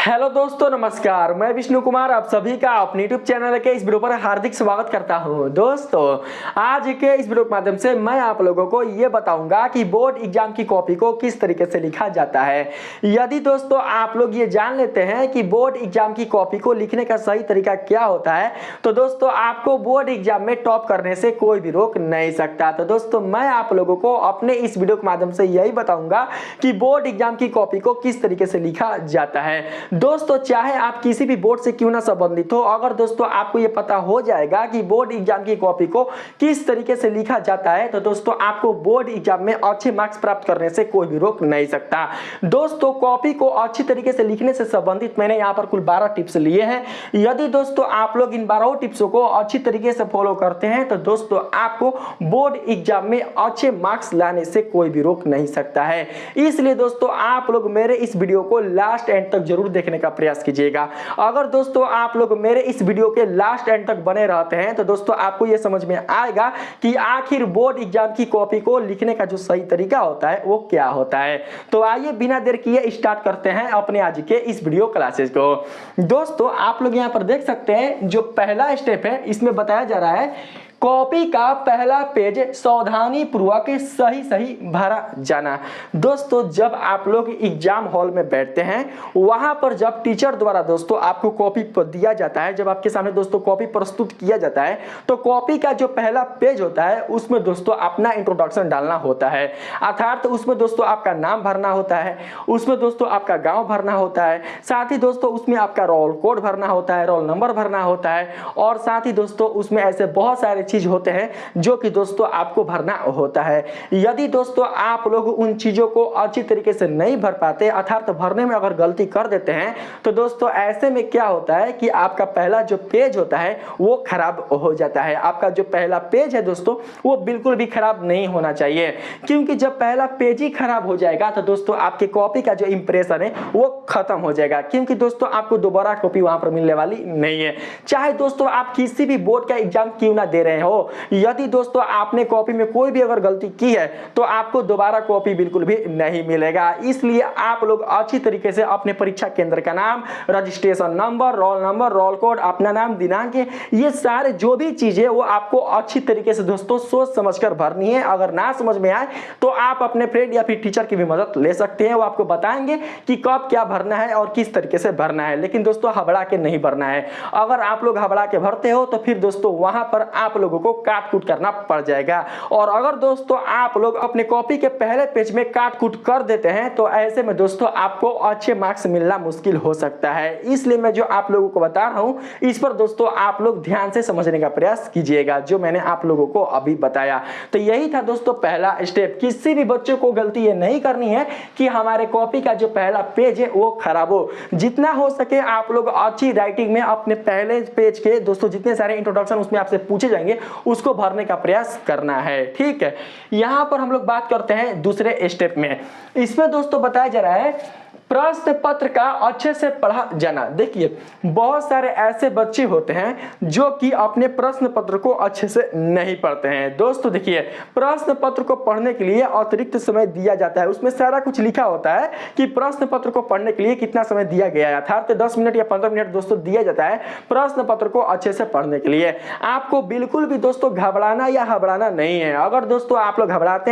Hello दोस्तों, नमस्कार। मैं विष्णु कुमार आप सभी का अपने यूट्यूब चैनल के इस वीडियो पर हार्दिक स्वागत करता हूं। दोस्तों, आज के इस वीडियो के माध्यम से मैं आप लोगों को ये बताऊंगा कि बोर्ड एग्जाम की कॉपी को किस तरीके से लिखा जाता है। यदि दोस्तों आप लोग ये जान लेते हैं कि बोर्ड एग्जाम की कॉपी को लिखने का सही तरीका क्या होता है, तो दोस्तों आपको बोर्ड एग्जाम में टॉप करने से कोई भी रोक नहीं सकता। तो दोस्तों मैं आप लोगों को अपने इस वीडियो के माध्यम से यही बताऊंगा कि बोर्ड एग्जाम की कॉपी को किस तरीके से लिखा जाता है। दोस्तों, चाहे आप किसी भी बोर्ड से क्यों ना संबंधित हो, अगर दोस्तों आपको ये पता हो जाएगा कि बोर्ड एग्जाम की कॉपी को किस तरीके से लिखा जाता है, तो दोस्तों आपको बोर्ड एग्जाम में अच्छे मार्क्स प्राप्त करने से कोई भी रोक नहीं सकता। दोस्तों, कॉपी को अच्छी तरीके से लिखने से संबंधित मैंने यहाँ पर कुल 12 टिप्स लिए हैं। यदि दोस्तों आप लोग इन 12 टिप्सों को अच्छी तरीके से फॉलो करते हैं, तो दोस्तों आपको बोर्ड एग्जाम में अच्छे मार्क्स लाने से कोई भी रोक नहीं सकता है। इसलिए दोस्तों आप लोग मेरे इस वीडियो को लास्ट एंड तक जरूर देखने का प्रयास कीजिएगा। अगर दोस्तों आप लोग मेरे इस वीडियो के लास्ट एंड तक बने रहते हैं, तो दोस्तों आपको यह समझ में आएगा कि आखिर बोर्ड एग्जाम की कॉपी को लिखने का जो सही तरीका होता है वो क्या होता है। तो आइए बिना देर किए स्टार्ट करते हैं अपने आज के इस वीडियो क्लासेस को। दोस्तों आप लोग यहां पर देख सकते हैं, जो पहला स्टेप है इसमें बताया जा रहा है कॉपी का पहला पेज सावधानी पूर्वक सही भरा जाना। दोस्तों जब आप लोग एग्जाम हॉल में बैठते हैं, वहां पर जब टीचर द्वारा दोस्तों आपको कॉपी दिया जाता है, जब आपके सामने दोस्तों कॉपी प्रस्तुत किया जाता है, तो कॉपी का जो पहला पेज होता है उसमें दोस्तों अपना इंट्रोडक्शन डालना होता है। अर्थात उसमें दोस्तों आपका नाम भरना होता है, उसमें दोस्तों आपका गाँव भरना होता है, साथ ही दोस्तों उसमें आपका रोल कोड भरना होता है, रोल नंबर भरना होता है, और साथ ही दोस्तों उसमें ऐसे बहुत सारे चीज होते हैं जो कि दोस्तों आपको भरना होता है। यदि दोस्तों आप लोग उन चीजों को अच्छी तरीके से नहीं भर पाते, अर्थात भरने में अगर गलती कर देते हैं, तो दोस्तों ऐसे में क्या होता है कि आपका पहला जो पेज होता है वो खराब हो जाता है। आपका जो पहला पेज है दोस्तों वो बिल्कुल भी खराब नहीं होना चाहिए, क्योंकि जब पहला पेज ही खराब हो जाएगा तो दोस्तों आपके कॉपी का जो इंप्रेशन है वो खत्म हो जाएगा, क्योंकि दोस्तों आपको दोबारा कॉपी वहां पर मिलने वाली नहीं है। चाहे दोस्तों आप किसी भी बोर्ड का एग्जाम क्यों ना दे रहे हो, यदि दोस्तों आपने कॉपी में कोई भी अगर गलती की है तो आपको दोबारा कॉपी बिल्कुल भी नहीं मिलेगा। इसलिए आप लोग अच्छी तरीके से अपने परीक्षा केंद्र का नाम, रजिस्ट्रेशन नंबर, रोल कोड, अपना नाम, दिनांक, ये सारे जो भी चीजें वो आपको अच्छी तरीके से दोस्तों सोच समझकर भरनी है। अगर ना समझ में आए तो आप अपने फ्रेंड या फिर टीचर की भी मदद ले सकते हैं, वो आपको बताएंगे कि कब क्या भरना है और किस तरीके से भरना है। लेकिन दोस्तों हबड़ा के नहीं भरना है। अगर आप लोग हबड़ा के भरते हो तो फिर दोस्तों वहां पर आप लोगों को काट कूट करना पड़ जाएगा। और अगर दोस्तों आप लोग अपने कॉपी के पहले पेज में काट कूट कर देते हैं, तो ऐसे में दोस्तों आपको अच्छे मार्क्स मिलना मुश्किल हो सकता है। इसलिए मैं जो आप लोगों को बता रहा हूं, इस पर दोस्तों आप लोग ध्यान से समझने का प्रयास कीजिएगा, जो मैंने आप लोगों को अभी बताया। तो यही था दोस्तों पहला स्टेप। किसी भी बच्चे को गलती ये नहीं करनी है कि हमारे कॉपी का जो पहला पेज है वो खराब हो। जितना हो सके आप लोग अच्छी राइटिंग में अपने पहले पेज के दोस्तों जितने सारे इंट्रोडक्शन उसमें आपसे पूछे जाएंगे उसको भरने का प्रयास करना है। ठीक है, यहां पर हम लोग बात करते हैं दूसरे स्टेप में। इसमें दोस्तों बताया जा रहा है प्रश्न पत्र का अच्छे से पढ़ा जाना। देखिए बहुत सारे ऐसे बच्चे होते हैं जो कि अपने प्रश्न पत्र को अच्छे से नहीं पढ़ते हैं। दोस्तों देखिए, प्रश्न पत्र को पढ़ने के लिए अतिरिक्त समय दिया जाता है। उसमें सारा कुछ लिखा होता है कि प्रश्न पत्र को पढ़ने के लिए कितना समय दिया गया है, अर्थात 10 मिनट या 15 मिनट दोस्तों दिया जाता है प्रश्न पत्र को अच्छे से पढ़ने के लिए। आपको बिल्कुल भी दोस्तों घबराना या हबड़ाना नहीं है। अगर दोस्तों आप लोग घबराते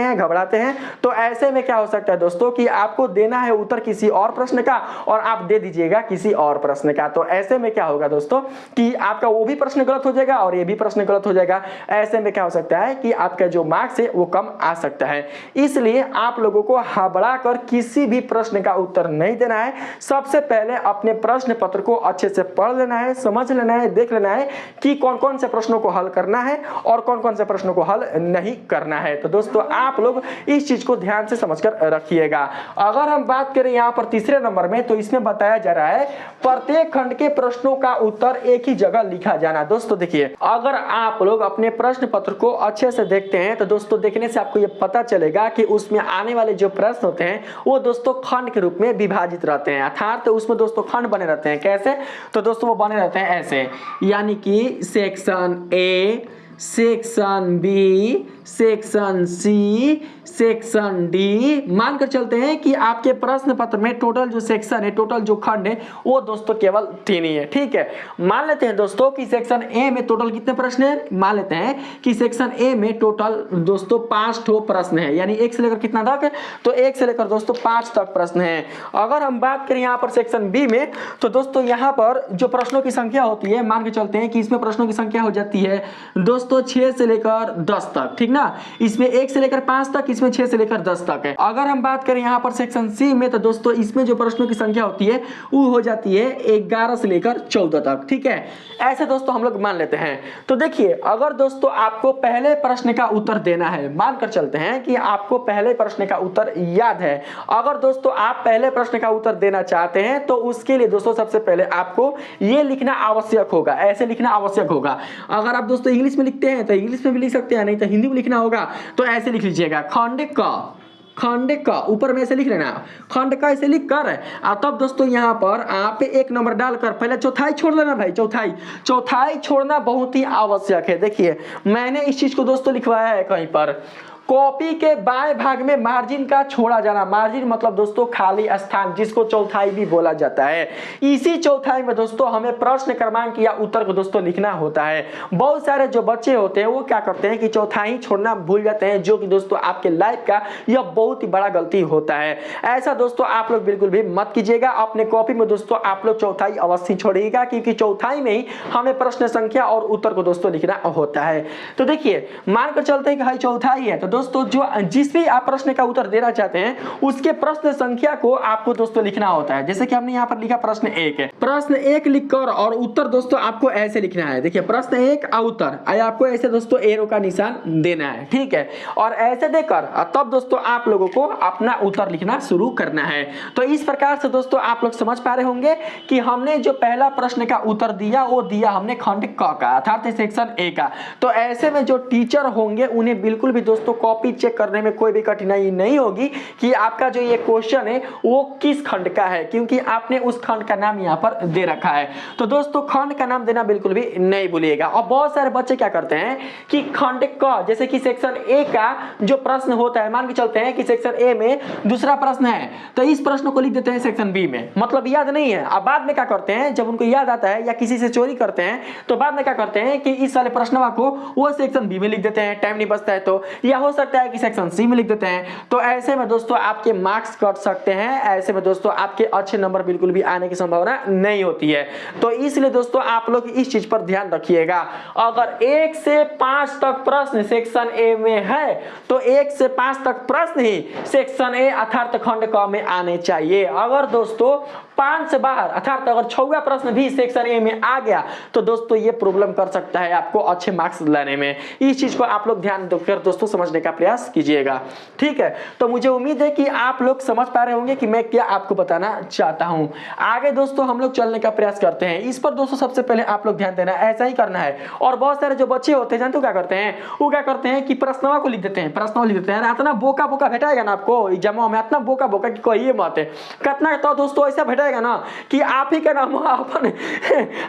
हैं तो ऐसे में क्या हो सकता है दोस्तों कि आपको देना है उत्तर किसी और प्रश्न का और आप दे दीजिएगा किसी और प्रश्न का। तो ऐसे में क्या होगा दोस्तों कि आपका वो भी प्रश्न गलत हो जाएगा और ये भी प्रश्न गलत हो जाएगा। ऐसे में क्या हो सकता है कि आपका जो मार्क्स है वो कम आ सकता है। इसलिए आप लोगों को हबड़ा कर किसी भी प्रश्न का उत्तर नहीं देना है। सबसे पहले अपने प्रश्न पत्र को अच्छे से पढ़ लेना है, समझ लेना है, देख लेना है कि कौन कौन से प्रश्नों को हल करना है और कौन कौन से प्रश्नों को हल नहीं करना है। तो दोस्तों आप लोग इस चीज को ध्यान से समझकर रखिएगा। अगर हम बात करें यहाँ पर तीसरे नंबर में, तो इसमें बताया जा रहा है प्रत्येक खंड के प्रश्नों का उत्तर एक ही जगह लिखा जाना। दोस्तों देखिए, अगर आप लोग अपने प्रश्न पत्र को अच्छे से देखते हैं तो दोस्तों देखने से आपको ये पता चलेगा कि उसमें आने वाले जो प्रश्न होते हैं वो दोस्तों खंड के रूप में विभाजित रहते हैं। अर्थात तो उसमें दोस्तों खंड बने रहते हैं। कैसे? तो दोस्तों वो बने रहते हैं ऐसे, यानी कि section A, section B, section C, section D. मानकर चलते हैं कि आपके प्रश्न पत्र में टोटल जो सेक्शन है, टोटल जो खंड है वो दोस्तों केवल 3 ही है। ठीक है, मान लेते हैं दोस्तों कि सेक्शन ए में टोटल कितने प्रश्न है, मान लेते हैं कि सेक्शन ए में टोटल दोस्तों 5 ठो प्रश्न है, यानी 1 से लेकर कितना तक, तो 1 से लेकर दोस्तों 5 तक प्रश्न है। अगर हम बात करें यहाँ पर सेक्शन बी में, तो दोस्तों यहाँ पर जो प्रश्नों की संख्या होती है, मान के चलते हैं कि इसमें प्रश्नों की संख्या हो जाती है दोस्तों 6 से लेकर 10 तक। ठीक ना, इसमें 1 से लेकर 5 तक, इसमें 6 से लेकर 10 तक है। अगर हम बात करें यहाँ पर सेक्शन सी में, तो दोस्तों इसमें जो प्रश्नों की संख्या होती है वो हो जाती है 11 से लेकर 14 तक। ठीक है, ऐसे दोस्तों हम लोग मान लेते हैं। तो देखिए, अगर दोस्तों आपको पहले प्रश्न का उत्तर देना है, मानकर चलते हैं कि आपको पहले प्रश्न का उत्तर याद है, अगर दोस्तों आप पहले प्रश्न का उत्तर देना चाहते हैं तो उसके लिए दोस्तों सबसे पहले आपको ये लिखना आवश्यक होगा, ऐसे लिखना आवश्यक होगा। अगर आप दोस्तों इंग्लिश में लिखते हैं तो इंग्लिश में भी लिख सकते हैं, नहीं तो हिंदी में लिखना होगा तो ऐसे लिख लीजिएगा, खंड क, खंड का ऊपर में ऐसे लिख लेना, खंड का ऐसे लिख कर, और तब दोस्तों यहाँ पर आप 1 नंबर डालकर पहले चौथाई छोड़ लेना भाई, चौथाई छोड़ना बहुत ही आवश्यक है। देखिए, मैंने इस चीज को दोस्तों लिखवाया है कहीं पर, कॉपी के बाएं भाग में मार्जिन का छोड़ा जाना, मार्जिन मतलब दोस्तों खाली स्थान, जिसको चौथाई भी बोला जाता है। इसी चौथाई में दोस्तों हमें प्रश्न क्रमांक या उत्तर को दोस्तों लिखना होता है। बहुत सारे जो बच्चे होते हैं वो क्या करते हैं कि चौथाई छोड़ना भूल जाते हैं, जो कि दोस्तों आपके लाइफ का यह बहुत ही बड़ा गलती होता है। ऐसा दोस्तों आप लोग बिल्कुल भी मत कीजिएगा। अपने कॉपी में दोस्तों आप लोग चौथाई अवश्य छोड़िएगा, क्योंकि चौथाई में ही हमें प्रश्न संख्या और उत्तर को दोस्तों लिखना होता है। तो देखिए, मानकर चलते हैं कि भाई चौथाई है, तो दोस्तों जो जिस भी आप प्रश्न का उत्तर देना चाहते हैं उसके प्रश्न संख्या को आपको दोस्तों लिखना होता है। जैसे कि हमने यहाँ पर लिखा प्रश्न 1 है, प्रश्न 1 लिखकर और उत्तर दोस्तों आपको ऐसे लिखना है। देखिए, प्रश्न 1 और उत्तर आपको ऐसे दोस्तों एरो का निशान देना है। ठीक है, और ऐसे देकर तब दोस्तों आप लोगों को अपना उत्तर लिखना शुरू करना है। तो इस प्रकार से दोस्तों आप लोग समझ पा रहे होंगे कि हमने जो पहला प्रश्न का उत्तर दिया वो दिया हमने खंड क का, अर्थात सेक्शन ए का। तो ऐसे में जो टीचर होंगे उन्हें बिल्कुल भी दोस्तों कॉपी चेक करने में कोई भी कठिनाई नहीं होगी कि आपका जो ये क्वेश्चन है वो किस खंड का है, क्योंकि आपने उस खंड का नाम यहाँ पर दे रखा है। तो दोस्तों खंड का नाम देना बिल्कुल भी नहीं भूलिएगा। और बहुत सारे बच्चे क्या करते हैं कि खंड क, जैसे कि सेक्शन ए का जो प्रश्न होता है, मान के चलते हैं कि सेक्शन ए में दूसरा प्रश्न है तो इस प्रश्न को लिख देते हैं सेक्शन बी में, मतलब याद नहीं है। अब बाद में क्या करते हैं, जब उनको याद आता है या किसी से चोरी करते हैं तो बाद में क्या करते हैं कि इस वाले प्रश्न को वो सेक्शन बी में लिख देते हैं, टाइम नहीं बचता है तो, या हो सकता है कि सेक्शन सी में लिख देते हैं। तो ऐसे में दोस्तों आपके मार्क्स कट सकते हैं, ऐसे में दोस्तों आपके अच्छे नंबर बिल्कुल भी आने की संभावना नहीं होती है। तो इसलिए दोस्तों आप लोग इस चीज पर ध्यान रखिएगा। अगर 1 से 5 तक प्रश्न सेक्शन ए में है तो 1 से 5 तक प्रश्न ही सेक्शन ए अर्थात खंड क में आने चाहिए। अगर दोस्तों 5 से बाहर अर्थात अगर 6वां प्रश्न भी सेक्शन ए में आ गया तो दोस्तों ये प्रॉब्लम कर सकता है आपको अच्छे मार्क्स लाने में। इस चीज को आप लोग ध्यान देकर दोस्तों समझने का प्रयास कीजिएगा। ठीक है, तो मुझे उम्मीद है कि आप लोग समझ पा रहे होंगे कि मैं क्या आपको बताना चाहता हूं। आगे दोस्तों हम लोग चलने का प्रयास करते हैं। इस पर दोस्तों सबसे पहले आप लोग ध्यान देना, ऐसा ही करना है। और बहुत सारे जो बच्चे होते हैं जानते हो क्या करते हैं, वो क्या करते हैं कि प्रश्नवा को लिख देते हैं, प्रश्नवा लिख देते हैं। इतना बोका बोका भेटाएगा ना आपको एग्जाम में, इतना बोका बोका कि कहिए मत। कितना तो दोस्तों ऐसा भेटाएगा ना कि आप ही का नाम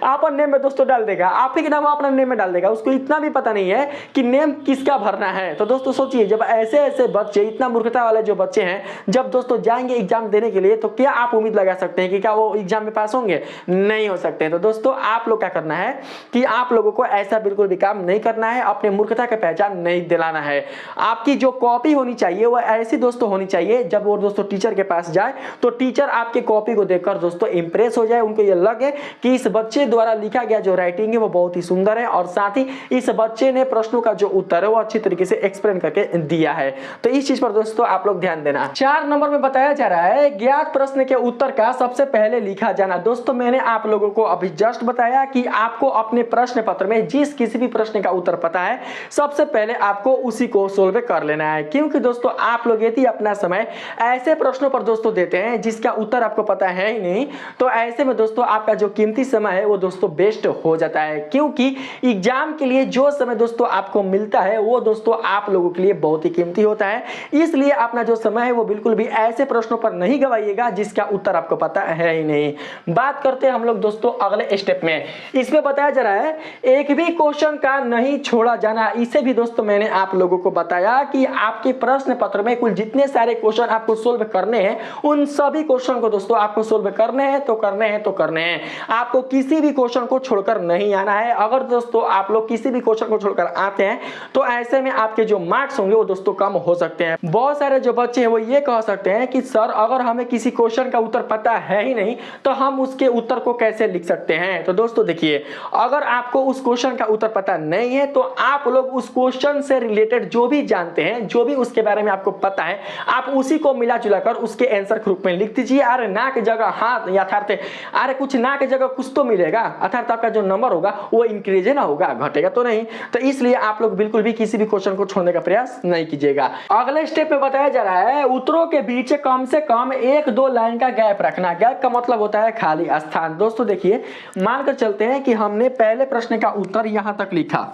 अपन नेम में दोस्तों डाल देगा, आप ही के नाम अपना नेम में डाल देगा, उसको इतना भी पता नहीं है कि नेम किसका भरना है। तो दोस्तों सोचिए, जब ऐसे ऐसे बच्चे, इतना मूर्खता वाले जो बच्चे हैं, जब दोस्तों जाएंगे एग्जाम देने के लिए तो क्या आप उम्मीद लगा सकते हैं कि क्या वो एग्जाम में पास होंगे? नहीं हो सकते। तो दोस्तों आप लोग क्या करना है कि आप लोगों को ऐसा बिल्कुल भी काम नहीं करना है, अपने मूर्खता का पहचान नहीं दिलाना है। आपकी जो कॉपी होनी चाहिए वो ऐसी दोस्तों होनी चाहिए, जब वो दोस्तों टीचर के पास जाए तो टीचर आपके कॉपी को देखकर दोस्तों इंप्रेस हो जाए, उनको ये लगे कि इस बच्चे द्वारा लिखा गया जो राइटिंग है वो बहुत ही सुंदर है, और साथ ही इस बच्चे ने प्रश्नों का जो उत्तर है वो अच्छी तरीके से एक्सप्लेन करके दिया है। तो इस चीज पर दोस्तों आप लोग ध्यान देना। 4 नंबर में बताया जा रहा है ज्ञात प्रश्न के उत्तर का सबसे पहले लिखा जाना। दोस्तों मैंने आप लोगों को अभी जस्ट बताया कि आपको अपने प्रश्न पत्र में जिस किसी भी प्रश्न का उत्तर पता है सबसे पहले आपको उसी को सोल्व कर लेना है, क्योंकि दोस्तों आप लोग यदि अपना समय ऐसे प्रश्नों पर दोस्तों देते हैं जिसका उत्तर आपको पता है ही नहीं, तो ऐसे में दोस्तों आपका जो कीमती समय है वो दोस्तों वेस्ट हो जाता है, क्योंकि एग्जाम के लिए जो समय दोस्तों आपको मिलता है वो दोस्तों आप लोगों के लिए बहुत ही कीमती होता है। इसलिए अपना जो समय है वो बिल्कुल भी ऐसे प्रश्नों पर नहीं गवाइएगा जिसका उत्तर आपको पता है ही नहीं। बात करते हैं हम लोग दोस्तों अगले स्टेप में। इसमें बताया जा रहा है एक भी क्वेश्चन का नहीं छोड़ा जाना। इसे भी दोस्तों मैंने आप लोगों को बताया कि आपके प्रश्न पत्र में कुल जितने सारे क्वेश्चन आपको सोल्व करने हैं उन सभी क्वेश्चन को दोस्तों आपको सोल्व करने हैं तो करने हैं। आपको किसी भी क्वेश्चन को छोड़कर नहीं आना है। अगर दोस्तों आप लोग किसी भी क्वेश्चन को छोड़कर आते हैं तो ऐसे में आपके जो मार्क्स होंगे वो दोस्तों कम हो सकते हैं। बहुत सारे जो बच्चे हैं वो ये कह सकते हैं कि सर अगर हमें किसी क्वेश्चन का उत्तर पता है ही नहीं तो हम उसके उत्तर को कैसे लिख सकते हैं। तो दोस्तों देखिए, अगर आपको उस क्वेश्चन का उत्तर पता नहीं है तो आप लोग उस क्वेश्चन से रिलेटेड जो भी जानते हैं, जो भी उसके बारे में आपको पता है, आप उसी को मिला जुला कर उसके आंसर के रूप में लिख दीजिए। अरे ना की जगह हाँ यथार्थ, अरे कुछ ना की जगह कुछ तो मिलेगा, अर्थात आपका जो नंबर होगा वो इंक्रीज ना होगा, घटेगा तो नहीं। तो इसलिए आप लोग बिल्कुल भी किसी भी क्वेश्चन को छोड़ने का प्रयास नहीं कीजिएगा। अगले स्टेप में बताया जा रहा है उत्तरों के बीच कम से कम 1-2 लाइन का गैप रखना। गैप का मतलब होता है खाली स्थान। दोस्तों देखिए, मानकर चलते हैं कि हमने पहले प्रश्न का उत्तर यहां तक लिखा,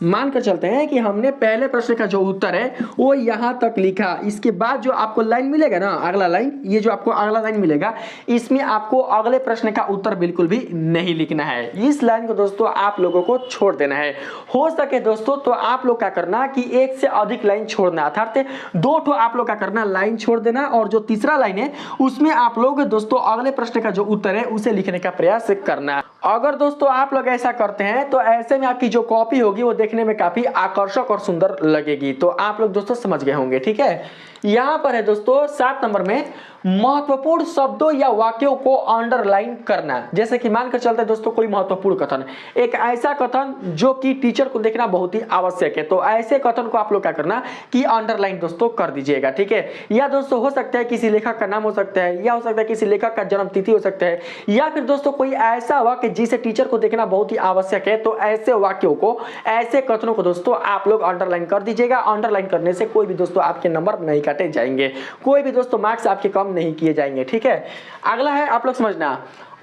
मानकर चलते हैं कि हमने पहले प्रश्न का जो उत्तर है वो यहां तक लिखा। इसके बाद जो आपको लाइन मिलेगा ना, अगला लाइन, ये जो आपको अगला लाइन मिलेगा, इसमें आपको अगले प्रश्न का उत्तर बिल्कुल भी नहीं लिखना है। इस लाइन को दोस्तों आप लोगों को छोड़ देना है। हो सके दोस्तों तो आप लोग क्या करना कि एक से अधिक लाइन छोड़ना, अर्थात 2 ठो आप लोग क्या करना लाइन छोड़ देना, और जो तीसरा लाइन है उसमें आप लोग दोस्तों अगले प्रश्न का जो उत्तर है उसे लिखने का प्रयास करना। अगर दोस्तों आप लोग ऐसा करते हैं तो ऐसे में आपकी जो कॉपी होगी वो देखने में काफी आकर्षक और सुंदर लगेगी। तो आप लोग दोस्तों समझ गए होंगे, ठीक है। यहां पर है दोस्तों 7 नंबर में महत्वपूर्ण शब्दों या वाक्यों को अंडरलाइन करना। जैसे कि मानकर चलते हैं दोस्तों कोई महत्वपूर्ण कथन, एक ऐसा कथन जो कि टीचर को देखना बहुत ही आवश्यक है, तो ऐसे कथन को आप लोग क्या करना कि अंडरलाइन दोस्तों कर दीजिएगा, ठीक है। या दोस्तों हो सकता है किसी लेखक का नाम हो सकता है, या हो सकता है किसी लेखक का जन्म तिथि हो सकता है, या फिर दोस्तों कोई ऐसा वाक्य जिसे टीचर को देखना बहुत ही आवश्यक है, तो ऐसे वाक्यों को, ऐसे कथनों को दोस्तों आप लोग अंडरलाइन कर दीजिएगा। अंडरलाइन करने से कोई भी दोस्तों आपके नंबर नहीं काटे जाएंगे, कोई भी दोस्तों मार्क्स आपके कम नहीं किए जाएंगे, ठीक है। अगला है आप लोग समझना,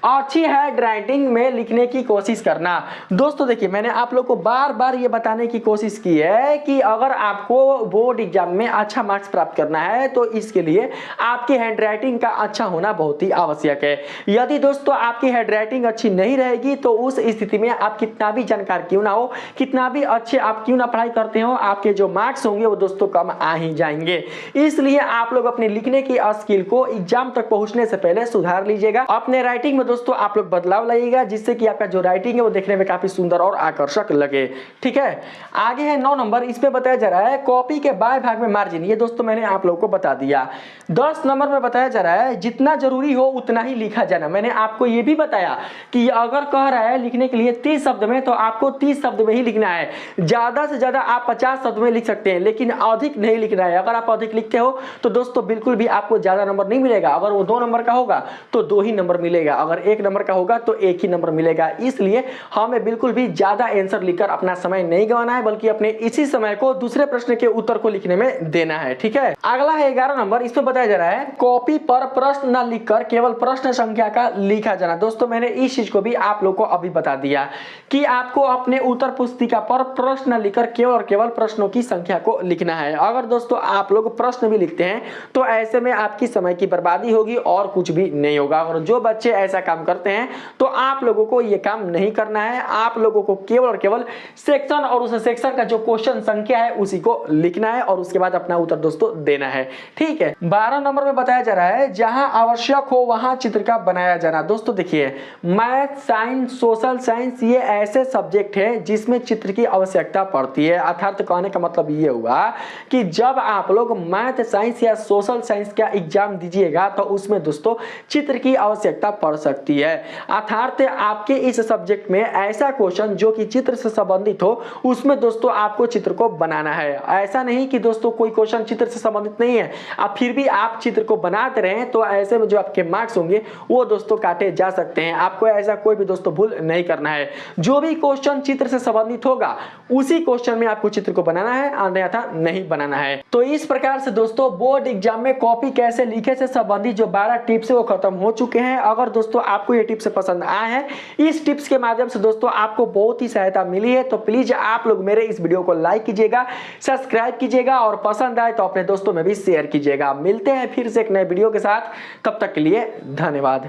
अच्छी हैंड राइटिंग में लिखने की कोशिश करना। दोस्तों देखिए, मैंने आप लोग को बार बार ये बताने की कोशिश की है कि अगर आपको बोर्ड एग्जाम में अच्छा मार्क्स प्राप्त करना है तो इसके लिए आपकी हैंड राइटिंग का अच्छा होना बहुत ही आवश्यक है। यदि दोस्तों आपकी हैंड राइटिंग अच्छी नहीं रहेगी तो उस स्थिति में आप कितना भी जानकार क्यों ना हो, कितना भी अच्छे आप क्यों ना पढ़ाई करते हो, आपके जो मार्क्स होंगे वो दोस्तों कम आ ही जाएंगे। इसलिए आप लोग अपने लिखने की स्किल को एग्जाम तक पहुंचने से पहले सुधार लीजिएगा। अपने राइटिंग में दोस्तों आप लोग बदलाव लाइएगा जिससे कि आपका जो राइटिंग है वो देखने में काफी सुंदर और आकर्षक लगे, ठीक है। आगे है 9 नंबर, इसमें बताया जा रहा है कॉपी के बाएं भाग में मार्जिन। ये दोस्तों मैंने आप लोगों को बता दिया। 10 नंबर में बताया जा रहा है जितना जरूरी हो उतना ही लिखा जाना। मैंने आपको ये भी बताया कि अगर कह रहा है लिखने के लिए 30 शब्द में तो आपको 30 शब्द में ही लिखना है। ज्यादा से ज्यादा आप 50 शब्द में लिख सकते हैं, लेकिन अधिक नहीं लिखना है। अगर आप अधिक लिखते हो तो दोस्तों बिल्कुल भी आपको ज्यादा नंबर नहीं मिलेगा। अगर वो 2 नंबर का होगा तो 2 ही नंबर मिलेगा, अगर 1 नंबर का होगा तो 1 ही नंबर मिलेगा। इसलिए हमें बिल्कुल भी ज्यादा आंसर लिखकर अपना समय नहीं गंवाना है, बल्कि अपने इसी समय को दूसरे प्रश्न के उत्तर को लिखने में देना है, ठीक है। अगला है 11 नंबर, इसमें बताया जा रहा है कॉपी पर प्रश्न न लिखकर केवल प्रश्न संख्या का लिखा जाना। दोस्तों मैंने इस चीज को भी आप लोग को अभी बता दिया कि आपको अपने उत्तर पुस्तिका पर प्रश्न लिखकर केवल प्रश्नों की संख्या को लिखना है। अगर दोस्तों आप लोग प्रश्न भी लिखते हैं तो ऐसे में आपकी समय की बर्बादी होगी और कुछ भी नहीं होगा। और जो बच्चे ऐसा काम करते हैं तो आप लोगों को यह काम नहीं करना है। आप लोगों को केवल और केवल सेक्शन और उस सेक्शन का जो क्वेश्चन संख्या है उसी को लिखना है और उसके बाद अपना उत्तर दोस्तों देना है, ठीक है। 12 नंबर में बताया जा रहा है जहां आवश्यक हो वहां चित्र का बनाया जाना। दोस्तों देखिए, मैथ, साइंस, सोशल साइंस ये ऐसे सब्जेक्ट है जिसमें चित्र की आवश्यकता पड़ती है। अर्थात कहने का मतलब ये हुआ कि जब आप लोग मैथ, साइंस या सोशल साइंस का एग्जाम दीजिएगा तो उसमें दोस्तों चित्र की आवश्यकता पड़ सकती सकती है। अर्थात आपके इस सब्जेक्ट में ऐसा क्वेश्चन जो कि चित्र से संबंधित हो, उसमें दोस्तों आपको चित्र को बनाना है। ऐसा नहीं कि दोस्तों कोई क्वेश्चन चित्र से संबंधित नहीं है, अब फिर भी आप चित्र को बनाते रहें तो ऐसे में जो आपके मार्क्स होंगे वो दोस्तों काटे जा सकते हैं। आपको ऐसा कोई भी दोस्तों भूल नहीं करना है। जो भी क्वेश्चन चित्र से संबंधित होगा उसी क्वेश्चन में आपको चित्र को बनाना है, अन्यथा नहीं बनाना है। तो इस प्रकार से दोस्तों बोर्ड एग्जाम में कॉपी कैसे लिखे से संबंधित जो 12 टिप्स है वो खत्म हो चुके हैं। अगर दोस्तों आपको ये टिप्स पसंद आए हैं, इस टिप्स के माध्यम से दोस्तों आपको बहुत ही सहायता मिली है, तो प्लीज आप लोग मेरे इस वीडियो को लाइक कीजिएगा, सब्सक्राइब कीजिएगा और पसंद आए तो अपने दोस्तों में भी शेयर कीजिएगा। मिलते हैं फिर से एक नए वीडियो के साथ, तब तक के लिए धन्यवाद।